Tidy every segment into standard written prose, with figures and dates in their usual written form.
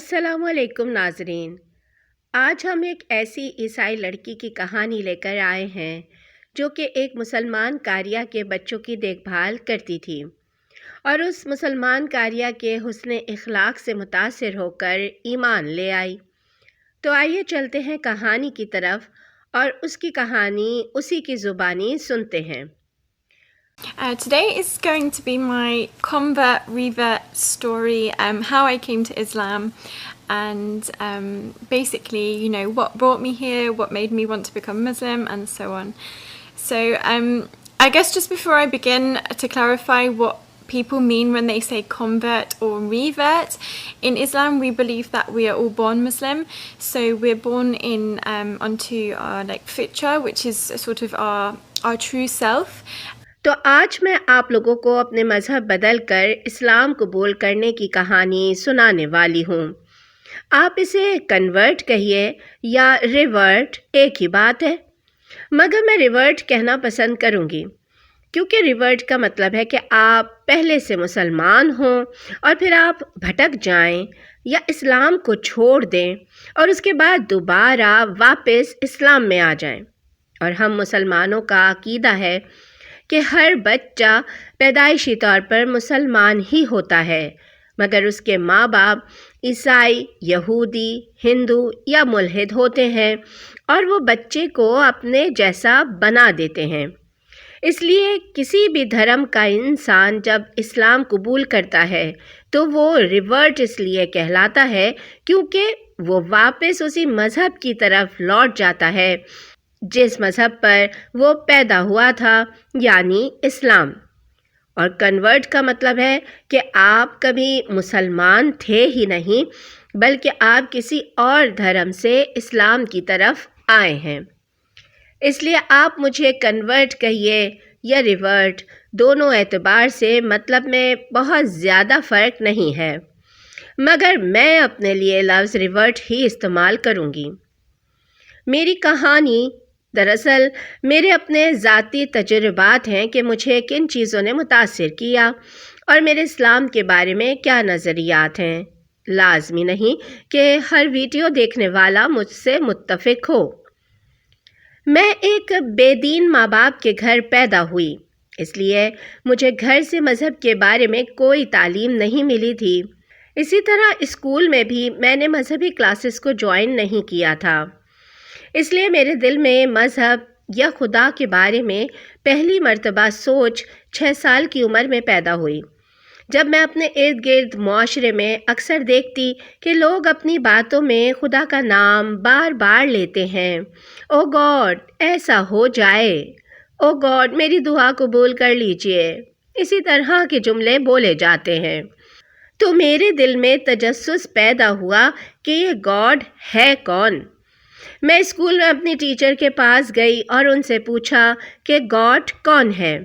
السلام علیکم ناظرین، آج ہم ایک ایسی عیسائی لڑکی کی کہانی لے کر آئے ہیں جو کہ ایک مسلمان قاریہ کے بچوں کی دیکھ بھال کرتی تھی اور اس مسلمان قاریہ کے حسن اخلاق سے متاثر ہو کر ایمان لے آئی۔ تو آئیے چلتے ہیں کہانی کی طرف اور اس کی کہانی اسی کی زبانی سنتے ہیں۔ Today is going to be my convert-revert story, how I came to Islam, and basically, what brought me here, what made me want to become Muslim, and so on. So I guess just before I begin, to clarify what people mean when they say convert or revert. In Islam, we believe that we are all born Muslim. So we're born in onto our fitra, which is sort of our true self. تو آج میں آپ لوگوں کو اپنے مذہب بدل کر اسلام قبول کرنے کی کہانی سنانے والی ہوں۔ آپ اسے کنورٹ کہیے یا ریورٹ، ایک ہی بات ہے، مگر میں ریورٹ کہنا پسند کروں گی کیونکہ ریورٹ کا مطلب ہے کہ آپ پہلے سے مسلمان ہوں اور پھر آپ بھٹک جائیں یا اسلام کو چھوڑ دیں اور اس کے بعد دوبارہ واپس اسلام میں آ جائیں۔ اور ہم مسلمانوں کا عقیدہ ہے کہ ہر بچہ پیدائشی طور پر مسلمان ہی ہوتا ہے، مگر اس کے ماں باپ عیسائی، یہودی، ہندو یا ملحد ہوتے ہیں اور وہ بچے کو اپنے جیسا بنا دیتے ہیں۔ اس لیے کسی بھی دھرم کا انسان جب اسلام قبول کرتا ہے تو وہ ریورٹ اس لیے کہلاتا ہے کیونکہ وہ واپس اسی مذہب کی طرف لوٹ جاتا ہے جس مذہب پر وہ پیدا ہوا تھا، یعنی اسلام۔ اور کنورٹ کا مطلب ہے کہ آپ کبھی مسلمان تھے ہی نہیں بلکہ آپ کسی اور دھرم سے اسلام کی طرف آئے ہیں۔ اس لیے آپ مجھے کنورٹ کہیے یا ریورٹ، دونوں اعتبار سے مطلب میں بہت زیادہ فرق نہیں ہے، مگر میں اپنے لیے لفظ ریورٹ ہی استعمال کروں گی۔ میری کہانی دراصل میرے اپنے ذاتی تجربات ہیں کہ مجھے کن چیزوں نے متاثر کیا اور میرے اسلام کے بارے میں کیا نظریات ہیں۔ لازمی نہیں کہ ہر ویڈیو دیکھنے والا مجھ سے متفق ہو۔ میں ایک بے دین ماں باپ کے گھر پیدا ہوئی، اس لیے مجھے گھر سے مذہب کے بارے میں کوئی تعلیم نہیں ملی تھی۔ اسی طرح اسکول میں بھی میں نے مذہبی کلاسز کو جوائن نہیں کیا تھا، اس لیے میرے دل میں مذہب یا خدا کے بارے میں پہلی مرتبہ سوچ 6 سال کی عمر میں پیدا ہوئی، جب میں اپنے ارد گرد معاشرے میں اکثر دیکھتی کہ لوگ اپنی باتوں میں خدا کا نام بار بار لیتے ہیں۔ او گاڈ ایسا ہو جائے، او گاڈ میری دعا قبول کر لیجئے، اسی طرح کے جملے بولے جاتے ہیں۔ تو میرے دل میں تجسس پیدا ہوا کہ یہ گاڈ ہے کون؟ میں اسکول میں اپنی ٹیچر کے پاس گئی اور ان سے پوچھا کہ گاڈ کون ہے؟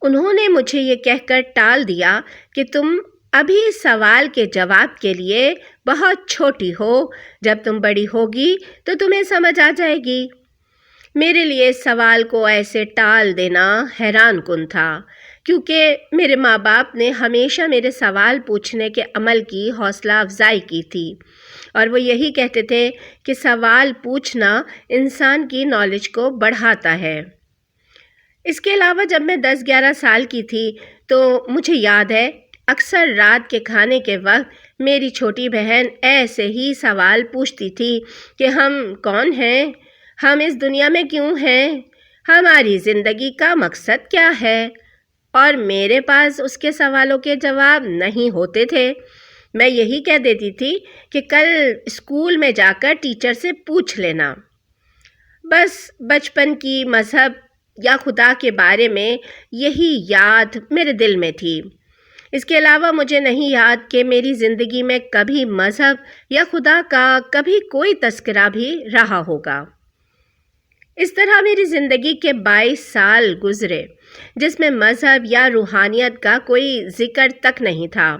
انہوں نے مجھے یہ کہہ کر ٹال دیا کہ تم ابھی اس سوال کے جواب کے لیے بہت چھوٹی ہو، جب تم بڑی ہوگی تو تمہیں سمجھ آ جائے گی۔ میرے لیے اس سوال کو ایسے ٹال دینا حیران کن تھا، کیونکہ میرے ماں باپ نے ہمیشہ میرے سوال پوچھنے کے عمل کی حوصلہ افزائی کی تھی، اور وہ یہی کہتے تھے کہ سوال پوچھنا انسان کی نالج کو بڑھاتا ہے۔ اس کے علاوہ جب میں 10-11 سال کی تھی تو مجھے یاد ہے اکثر رات کے کھانے کے وقت میری چھوٹی بہن ایسے ہی سوال پوچھتی تھی کہ ہم کون ہیں؟ ہم اس دنیا میں کیوں ہیں؟ ہماری زندگی کا مقصد کیا ہے؟ اور میرے پاس اس کے سوالوں کے جواب نہیں ہوتے تھے۔ میں یہی کہہ دیتی تھی کہ کل اسکول میں جا کر ٹیچر سے پوچھ لینا۔ بس بچپن کی مذہب یا خدا کے بارے میں یہی یاد میرے دل میں تھی۔ اس کے علاوہ مجھے نہیں یاد کہ میری زندگی میں کبھی مذہب یا خدا کا کبھی کوئی تذکرہ بھی رہا ہوگا۔ اس طرح میری زندگی کے 22 سال گزرے جس میں مذہب یا روحانیت کا کوئی ذکر تک نہیں تھا۔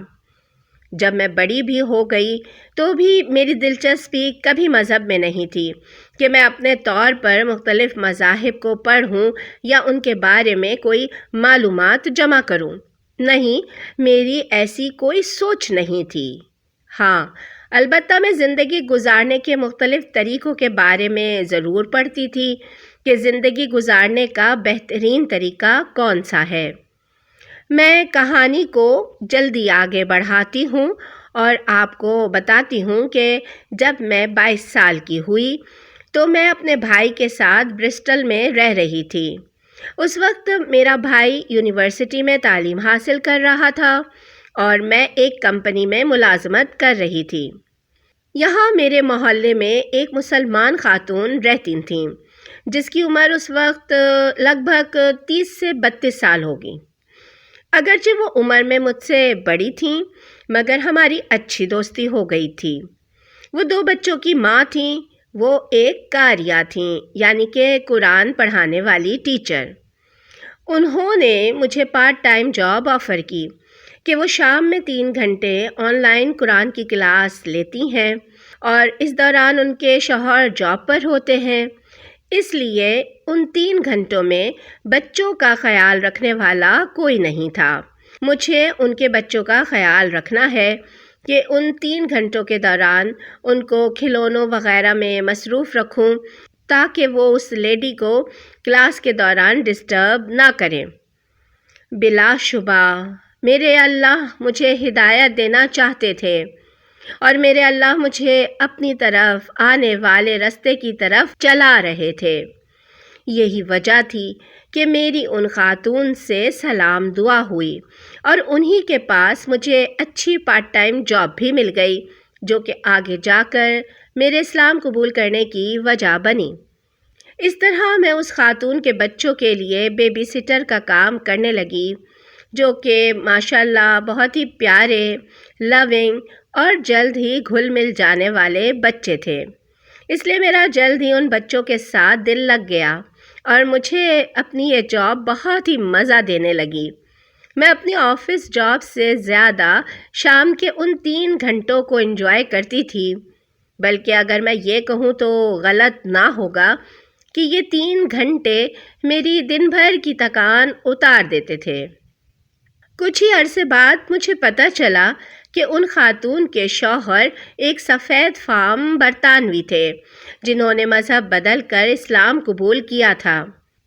جب میں بڑی بھی ہو گئی تو بھی میری دلچسپی کبھی مذہب میں نہیں تھی کہ میں اپنے طور پر مختلف مذاہب کو پڑھوں یا ان کے بارے میں کوئی معلومات جمع کروں۔ نہیں، میری ایسی کوئی سوچ نہیں تھی۔ ہاں، البتہ میں زندگی گزارنے کے مختلف طریقوں کے بارے میں ضرور پڑھتی تھی کہ زندگی گزارنے کا بہترین طریقہ کون سا ہے۔ میں کہانی کو جلدی آگے بڑھاتی ہوں اور آپ کو بتاتی ہوں کہ جب میں 22 سال کی ہوئی تو میں اپنے بھائی کے ساتھ برسٹل میں رہ رہی تھی۔ اس وقت میرا بھائی یونیورسٹی میں تعلیم حاصل کر رہا تھا اور میں ایک کمپنی میں ملازمت کر رہی تھی۔ یہاں میرے محلے میں ایک مسلمان خاتون رہتی تھیں جس کی عمر اس وقت لگ بھگ 30 سے 32 سال ہوگی۔ اگرچہ وہ عمر میں مجھ سے بڑی تھیں مگر ہماری اچھی دوستی ہو گئی تھی۔ وہ 2 بچوں کی ماں تھیں۔ وہ ایک قاریہ تھیں یعنی کہ قرآن پڑھانے والی ٹیچر۔ انہوں نے مجھے پارٹ ٹائم جاب آفر کی کہ وہ شام میں 3 گھنٹے آن لائن قرآن کی کلاس لیتی ہیں اور اس دوران ان کے شوہر جاب پر ہوتے ہیں، اس لیے ان 3 گھنٹوں میں بچوں کا خیال رکھنے والا کوئی نہیں تھا۔ مجھے ان کے بچوں کا خیال رکھنا ہے کہ ان 3 گھنٹوں کے دوران ان کو کھلونوں وغیرہ میں مصروف رکھوں تاکہ وہ اس لیڈی کو کلاس کے دوران ڈسٹرب نہ کریں۔ بلا شبہ میرے اللہ مجھے ہدایت دینا چاہتے تھے اور میرے اللہ مجھے اپنی طرف آنے والے راستے کی طرف چلا رہے تھے۔ یہی وجہ تھی کہ میری ان خاتون سے سلام دعا ہوئی اور انہی کے پاس مجھے اچھی پارٹ ٹائم جاب بھی مل گئی جو کہ آگے جا کر میرے اسلام قبول کرنے کی وجہ بنی۔ اس طرح میں اس خاتون کے بچوں کے لیے بیبی سٹر کا کام کرنے لگی جو کہ ماشاءاللہ بہت ہی پیارے، لونگ اور جلد ہی گھل مل جانے والے بچے تھے۔ اس لیے میرا جلد ہی ان بچوں کے ساتھ دل لگ گیا اور مجھے اپنی یہ جاب بہت ہی مزہ دینے لگی۔ میں اپنی آفس جاب سے زیادہ شام کے ان 3 گھنٹوں کو انجوائے کرتی تھی، بلکہ اگر میں یہ کہوں تو غلط نہ ہوگا کہ یہ 3 گھنٹے میری دن بھر کی تھکان اتار دیتے تھے۔ کچھ ہی عرصے بعد مجھے پتہ چلا کہ ان خاتون کے شوہر ایک سفید فام برطانوی تھے جنہوں نے مذہب بدل کر اسلام قبول کیا تھا۔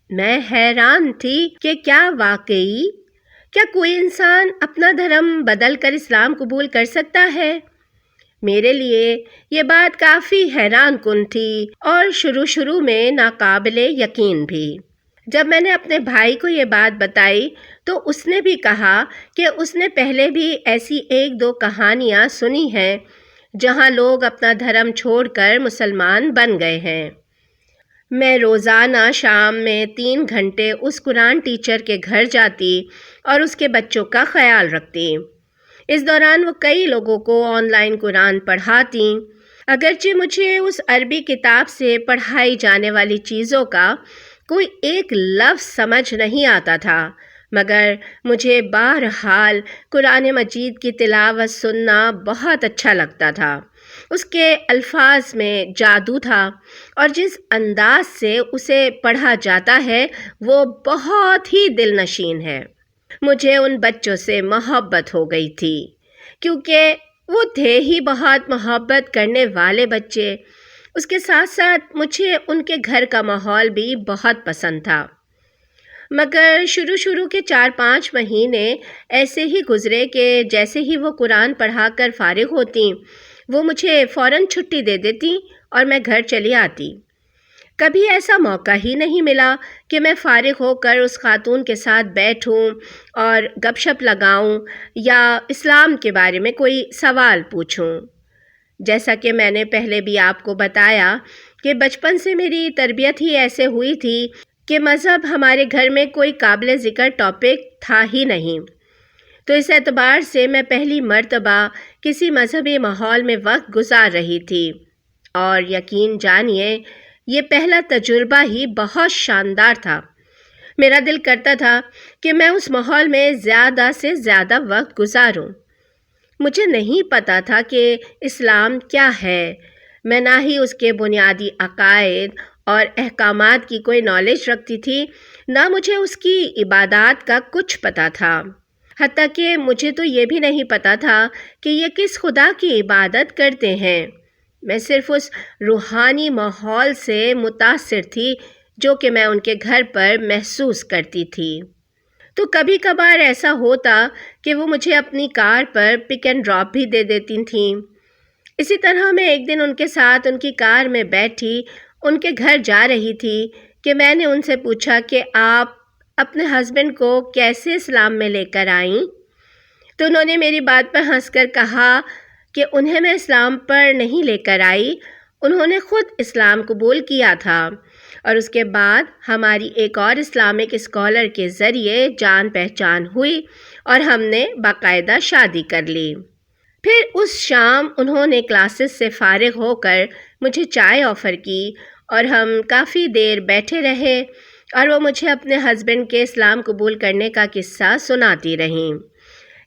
میں حیران تھی کہ کیا کوئی انسان اپنا دھرم بدل کر اسلام قبول کر سکتا ہے؟ میرے لیے یہ بات کافی حیران کن تھی اور شروع میں ناقابل یقین بھی۔ جب میں نے اپنے بھائی کو یہ بات بتائی تو اس نے بھی کہا کہ اس نے پہلے بھی ایسی 1-2 کہانیاں سنی ہیں جہاں لوگ اپنا دھرم چھوڑ کر مسلمان بن گئے ہیں۔ میں روزانہ شام میں 3 گھنٹے اس قرآن ٹیچر کے گھر جاتی اور اس کے بچوں کا خیال رکھتی۔ اس دوران وہ کئی لوگوں کو آن لائن قرآن پڑھاتی۔ اگرچہ مجھے اس عربی کتاب سے پڑھائی جانے والی چیزوں کا کوئی ایک لفظ سمجھ نہیں آتا تھا مگر مجھے بہرحال قرآن مجید کی تلاوت سننا بہت اچھا لگتا تھا۔ اس کے الفاظ میں جادو تھا اور جس انداز سے اسے پڑھا جاتا ہے وہ بہت ہی دل نشین ہے۔ مجھے ان بچوں سے محبت ہو گئی تھی کیونکہ وہ تھے ہی بہت محبت کرنے والے بچے۔ اس کے ساتھ ساتھ مجھے ان کے گھر کا ماحول بھی بہت پسند تھا۔ مگر شروع کے 4-5 مہینے ایسے ہی گزرے کہ جیسے ہی وہ قرآن پڑھا کر فارغ ہوتی وہ مجھے فوراً چھٹی دے دیتی اور میں گھر چلی آتی۔ کبھی ایسا موقع ہی نہیں ملا کہ میں فارغ ہو کر اس خاتون کے ساتھ بیٹھوں اور گپ شپ لگاؤں یا اسلام کے بارے میں کوئی سوال پوچھوں۔ جیسا کہ میں نے پہلے بھی آپ کو بتایا کہ بچپن سے میری تربیت ہی ایسے ہوئی تھی کہ مذہب ہمارے گھر میں کوئی قابل ذکر ٹاپک تھا ہی نہیں، تو اس اعتبار سے میں پہلی مرتبہ کسی مذہبی ماحول میں وقت گزار رہی تھی اور یقین جانیے یہ پہلا تجربہ ہی بہت شاندار تھا۔ میرا دل کرتا تھا کہ میں اس ماحول میں زیادہ سے زیادہ وقت گزاروں۔ مجھے نہیں پتا تھا کہ اسلام کیا ہے، میں نہ ہی اس کے بنیادی عقائد اور احکامات کی کوئی نالج رکھتی تھی، نہ مجھے اس کی عبادات کا کچھ پتا تھا۔ حتیٰ کہ مجھے تو یہ بھی نہیں پتا تھا کہ یہ کس خدا کی عبادت کرتے ہیں۔ میں صرف اس روحانی ماحول سے متاثر تھی جو کہ میں ان کے گھر پر محسوس کرتی تھی۔ تو کبھی کبھار ایسا ہوتا کہ وہ مجھے اپنی کار پر پک اینڈ ڈراپ بھی دے دیتی تھیں۔ اسی طرح میں ایک دن ان کے ساتھ ان کی کار میں بیٹھی ان کے گھر جا رہی تھی کہ میں نے ان سے پوچھا کہ آپ اپنے ہسبینڈ کو کیسے اسلام میں لے کر آئیں؟ تو انہوں نے میری بات پر ہنس کر کہا کہ انہیں میں اسلام پر نہیں لے کر آئی، انہوں نے خود اسلام قبول کیا تھا، اور اس کے بعد ہماری ایک اور اسلامک اسکالر کے ذریعے جان پہچان ہوئی اور ہم نے باقاعدہ شادی کر لی۔ پھر اس شام انہوں نے کلاسز سے فارغ ہو کر مجھے چائے آفر کی اور ہم کافی دیر بیٹھے رہے اور وہ مجھے اپنے ہسبینڈ کے اسلام قبول کرنے کا قصہ سناتی رہیں۔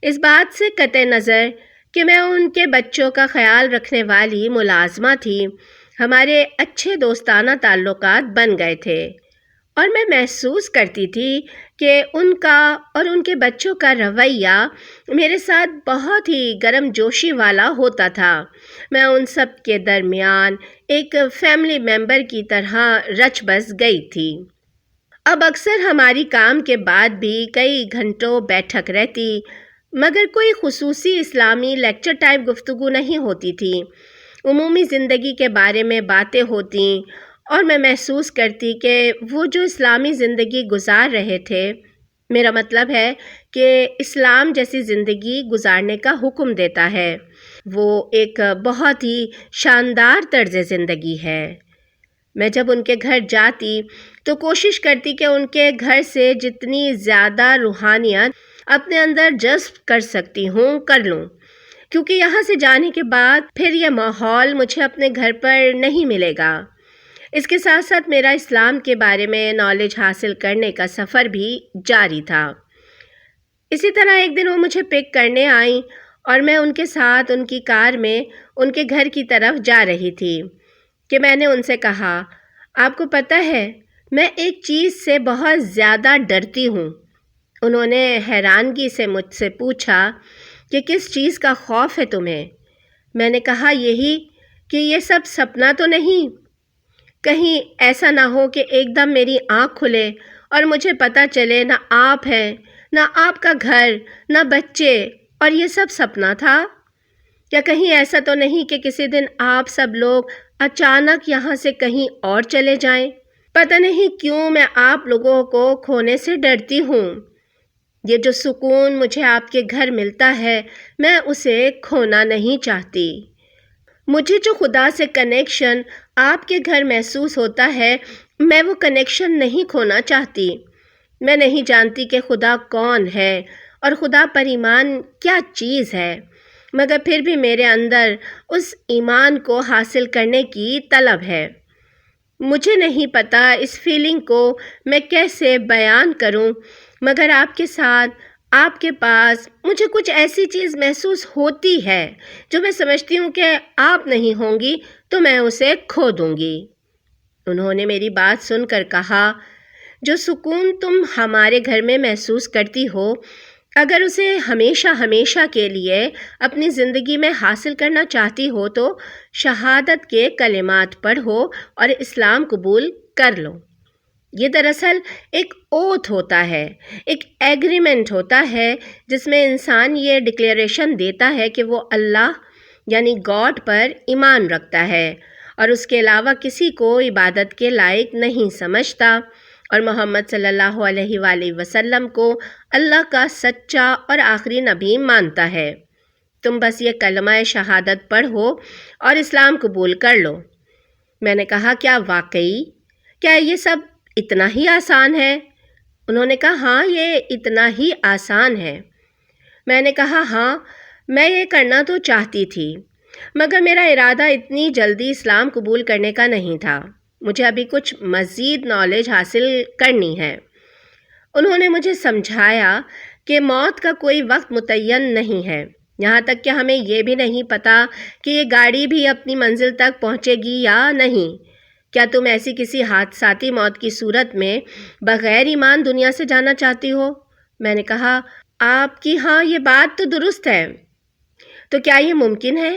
اس بات سے قطع نظر کہ میں ان کے بچوں کا خیال رکھنے والی ملازمہ تھی، ہمارے اچھے دوستانہ تعلقات بن گئے تھے، اور میں محسوس کرتی تھی کہ ان کا اور ان کے بچوں کا رویہ میرے ساتھ بہت ہی گرم جوشی والا ہوتا تھا۔ میں ان سب کے درمیان ایک فیملی ممبر کی طرح رچ بس گئی تھی۔ اب اکثر ہماری کام کے بعد بھی کئی گھنٹوں بیٹھک رہتی، مگر کوئی خصوصی اسلامی لیکچر ٹائپ گفتگو نہیں ہوتی تھی۔ عمومی زندگی کے بارے میں باتیں ہوتیں اور میں محسوس کرتی کہ وہ جو اسلامی زندگی گزار رہے تھے، میرا مطلب ہے کہ اسلام جیسی زندگی گزارنے کا حکم دیتا ہے، وہ ایک بہت ہی شاندار طرز زندگی ہے۔ میں جب ان کے گھر جاتی تو کوشش کرتی کہ ان کے گھر سے جتنی زیادہ روحانیت اپنے اندر جذب کر سکتی ہوں کر لوں، کیونکہ یہاں سے جانے کے بعد پھر یہ ماحول مجھے اپنے گھر پر نہیں ملے گا۔ اس کے ساتھ ساتھ میرا اسلام کے بارے میں نالج حاصل کرنے کا سفر بھی جاری تھا۔ اسی طرح ایک دن وہ مجھے پک کرنے آئیں اور میں ان کے ساتھ ان کی کار میں ان کے گھر کی طرف جا رہی تھی کہ میں نے ان سے کہا، آپ کو پتہ ہے میں ایک چیز سے بہت زیادہ ڈرتی ہوں۔ انہوں نے حیرانگی سے مجھ سے پوچھا کہ کس چیز کا خوف ہے تمہیں؟ میں نے کہا یہی کہ یہ سب سپنا تو نہیں، کہیں ایسا نہ ہو کہ ایک دم میری آنکھ کھلے اور مجھے پتہ چلے نہ آپ ہیں، نہ آپ کا گھر، نہ بچے، اور یہ سب سپنا تھا؟ یا کہیں ایسا تو نہیں کہ کسی دن آپ سب لوگ اچانک یہاں سے کہیں اور چلے جائیں؟ پتہ نہیں کیوں میں آپ لوگوں کو کھونے سے ڈرتی ہوں۔ یہ جو سکون مجھے آپ کے گھر ملتا ہے میں اسے کھونا نہیں چاہتی۔ مجھے جو خدا سے کنیکشن آپ کے گھر محسوس ہوتا ہے میں وہ کنیکشن نہیں کھونا چاہتی۔ میں نہیں جانتی کہ خدا کون ہے اور خدا پر ایمان کیا چیز ہے، مگر پھر بھی میرے اندر اس ایمان کو حاصل کرنے کی طلب ہے۔ مجھے نہیں پتا اس فیلنگ کو میں کیسے بیان کروں، مگر آپ کے ساتھ آپ کے پاس مجھے کچھ ایسی چیز محسوس ہوتی ہے جو میں سمجھتی ہوں کہ آپ نہیں ہوں گی تو میں اسے کھو دوں گی۔ انہوں نے میری بات سن کر کہا، جو سکون تم ہمارے گھر میں محسوس کرتی ہو، اگر اسے ہمیشہ ہمیشہ کے لیے اپنی زندگی میں حاصل کرنا چاہتی ہو تو شہادت کے کلمات پڑھو اور اسلام قبول کر لو۔ یہ دراصل ایک اوتھ ہوتا ہے، ایک ایگریمنٹ ہوتا ہے جس میں انسان یہ ڈکلیریشن دیتا ہے کہ وہ اللہ یعنی گاڈ پر ایمان رکھتا ہے اور اس کے علاوہ کسی کو عبادت کے لائق نہیں سمجھتا، اور محمد صلی اللہ علیہ وآلہ وسلم کو اللہ کا سچا اور آخری نبی مانتا ہے۔ تم بس یہ کلمہ شہادت پڑھو اور اسلام قبول کر لو۔ میں نے کہا کیا واقعی؟ کیا یہ سب اتنا ہی آسان ہے؟ انہوں نے کہا ہاں یہ اتنا ہی آسان ہے۔ میں نے کہا ہاں میں یہ کرنا تو چاہتی تھی، مگر میرا ارادہ اتنی جلدی اسلام قبول کرنے کا نہیں تھا، مجھے ابھی کچھ مزید نالج حاصل کرنی ہے۔ انہوں نے مجھے سمجھایا کہ موت کا کوئی وقت متعین نہیں ہے، یہاں تک کہ ہمیں یہ بھی نہیں پتا کہ یہ گاڑی بھی اپنی منزل تک پہنچے گی یا نہیں۔ کیا تم ایسی کسی حادثاتی موت کی صورت میں بغیر ایمان دنیا سے جانا چاہتی ہو؟ میں نے کہا آپ کی ہاں یہ بات تو درست ہے، تو کیا یہ ممکن ہے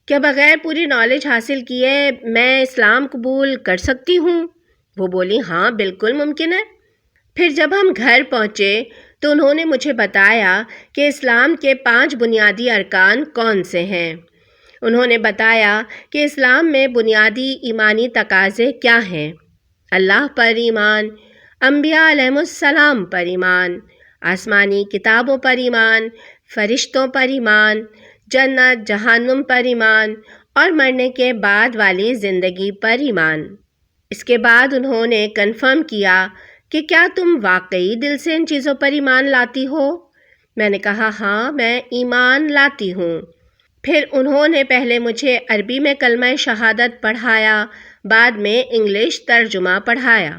کہ بغیر پوری نالج حاصل کیے میں اسلام قبول کر سکتی ہوں؟ وہ بولی ہاں بالکل ممکن ہے۔ پھر جب ہم گھر پہنچے تو انہوں نے مجھے بتایا کہ اسلام کے 5 بنیادی ارکان کون سے ہیں۔ انہوں نے بتایا کہ اسلام میں بنیادی ایمانی تقاضے کیا ہیں: اللہ پر ایمان، انبیاء علیہ السلام پر ایمان، آسمانی کتابوں پر ایمان، فرشتوں پر ایمان، جنت جہنم پر ایمان اور مرنے کے بعد والی زندگی پر ایمان۔ اس کے بعد انہوں نے کنفرم کیا کہ کیا تم واقعی دل سے ان چیزوں پر ایمان لاتی ہو؟ میں نے کہا ہاں میں ایمان لاتی ہوں۔ پھر انہوں نے پہلے مجھے عربی میں کلمہ شہادت پڑھایا، بعد میں انگلش ترجمہ پڑھایا۔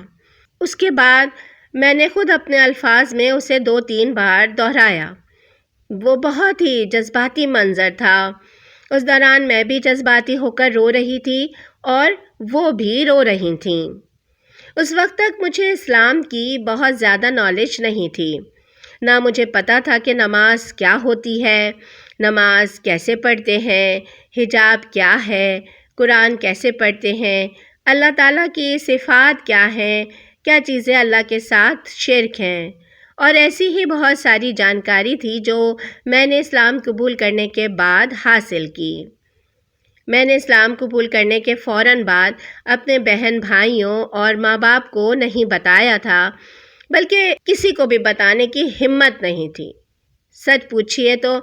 اس کے بعد میں نے خود اپنے الفاظ میں اسے 2-3 بار دہرایا۔ وہ بہت ہی جذباتی منظر تھا۔ اس دوران میں بھی جذباتی ہو کر رو رہی تھی اور وہ بھی رو رہی تھیں۔ اس وقت تک مجھے اسلام کی بہت زیادہ نالج نہیں تھی، نہ مجھے پتہ تھا کہ نماز کیا ہوتی ہے، نماز کیسے پڑھتے ہیں، حجاب کیا ہے، قرآن کیسے پڑھتے ہیں، اللہ تعالیٰ کی صفات کیا ہیں، کیا چیزیں اللہ کے ساتھ شرک ہیں، اور ایسی ہی بہت ساری جانکاری تھی جو میں نے اسلام قبول کرنے کے بعد حاصل کی۔ میں نے اسلام قبول کرنے کے فوراً بعد اپنے بہن بھائیوں اور ماں باپ کو نہیں بتایا تھا، بلکہ کسی کو بھی بتانے کی ہمت نہیں تھی۔ سچ پوچھئے تو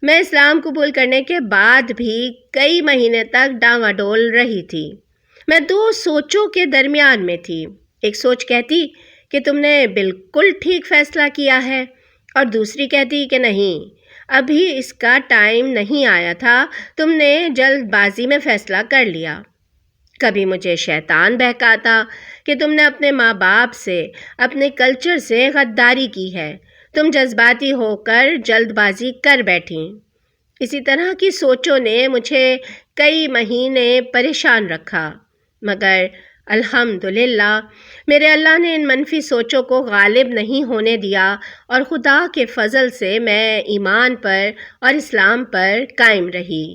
میں اسلام قبول کرنے کے بعد بھی کئی مہینے تک ڈاواڈول رہی تھی۔ میں 2 سوچوں کے درمیان میں تھی۔ ایک سوچ کہتی کہ تم نے بالکل ٹھیک فیصلہ کیا ہے، اور دوسری کہتی کہ نہیں، ابھی اس کا ٹائم نہیں آیا تھا، تم نے جلد بازی میں فیصلہ کر لیا۔ کبھی مجھے شیطان بہکاتا کہ تم نے اپنے ماں باپ سے، اپنے کلچر سے غداری کی ہے، تم جذباتی ہو کر جلد بازی کر بیٹھیں۔ اسی طرح کی سوچوں نے مجھے کئی مہینے پریشان رکھا، مگر الحمدللہ میرے اللہ نے ان منفی سوچوں کو غالب نہیں ہونے دیا، اور خدا کے فضل سے میں ایمان پر اور اسلام پر قائم رہی۔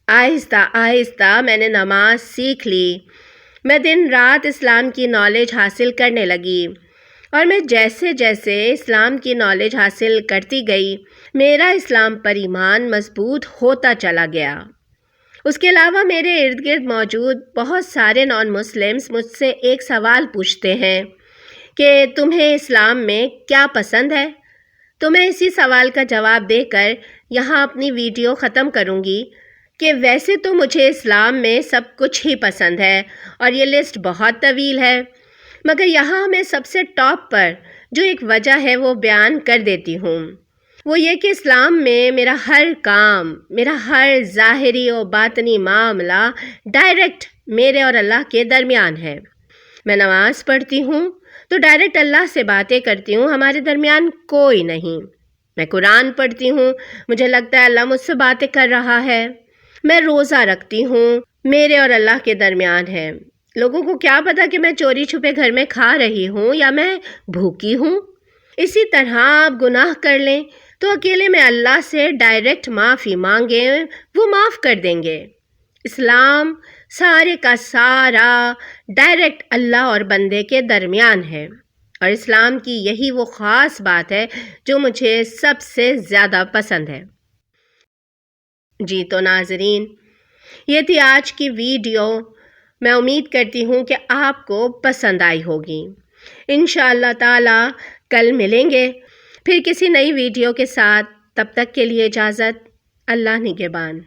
آہستہ آہستہ میں نے نماز سیکھ لی، میں دن رات اسلام کی نالج حاصل کرنے لگی، اور میں جیسے جیسے اسلام کی نالج حاصل کرتی گئی میرا اسلام پر ایمان مضبوط ہوتا چلا گیا۔ اس کے علاوہ میرے ارد گرد موجود بہت سارے نان مسلمز مجھ سے ایک سوال پوچھتے ہیں کہ تمہیں اسلام میں کیا پسند ہے؟ تو میں اسی سوال کا جواب دے کر یہاں اپنی ویڈیو ختم کروں گی کہ ویسے تو مجھے اسلام میں سب کچھ ہی پسند ہے، اور یہ لسٹ بہت طویل ہے، مگر یہاں میں سب سے ٹاپ پر جو ایک وجہ ہے وہ بیان کر دیتی ہوں۔ وہ یہ کہ اسلام میں میرا ہر کام، میرا ہر ظاہری و باطنی معاملہ ڈائریکٹ میرے اور اللہ کے درمیان ہے۔ میں نماز پڑھتی ہوں تو ڈائریکٹ اللہ سے باتیں کرتی ہوں، ہمارے درمیان کوئی نہیں۔ میں قرآن پڑھتی ہوں، مجھے لگتا ہے اللہ مجھ سے باتیں کر رہا ہے۔ میں روزہ رکھتی ہوں، میرے اور اللہ کے درمیان ہے۔ لوگوں کو کیا پتا کہ میں چوری چھپے گھر میں کھا رہی ہوں یا میں بھوکی ہوں؟ اسی طرح آپ گناہ کر لیں تو اکیلے میں اللہ سے ڈائریکٹ معافی مانگیں، وہ معاف کر دیں گے۔ اسلام سارے کا سارا ڈائریکٹ اللہ اور بندے کے درمیان ہے، اور اسلام کی یہی وہ خاص بات ہے جو مجھے سب سے زیادہ پسند ہے۔ جی تو ناظرین، یہ تھی آج کی ویڈیو۔ میں امید کرتی ہوں کہ آپ کو پسند آئی ہوگی۔ انشاءاللہ تعالی کل ملیں گے پھر کسی نئی ویڈیو کے ساتھ، تب تک کے لیے اجازت، اللہ نگہبان۔